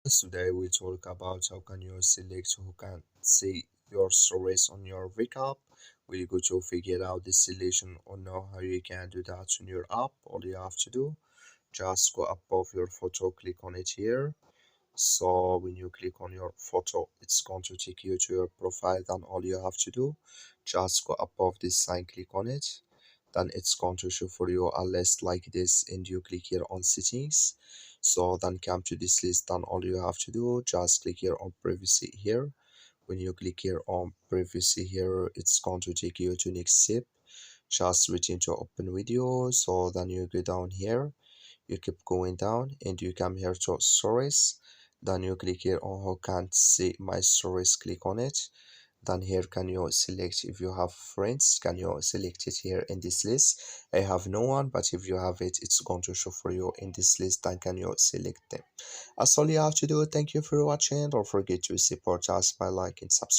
Today we talk about how can you select who can see your stories on your recap. We go to figure out the selection or know how you can do that on your app. All you have to do, just go above your photo, click on it here. So when you click on your photo, it's going to take you to your profile. Then all you have to do, just go above this sign, click on it. Then it's going to show for you a list like this, and you click here on settings. So then come to this list. Then all you have to do, just click here on privacy here. When you click here on privacy here, it's going to take you to next step. Just waiting to open video. So then you go down here, you keep going down and you come here to stories. Then you click here on who can't see my stories, click on it. Then here can you select if you have friends, can you select it here in this list. I have no one, but if you have it, it's going to show for you in this list. Then can you select them. That's all you have to do. Thank you for watching. Don't forget to support us by liking, subscribe.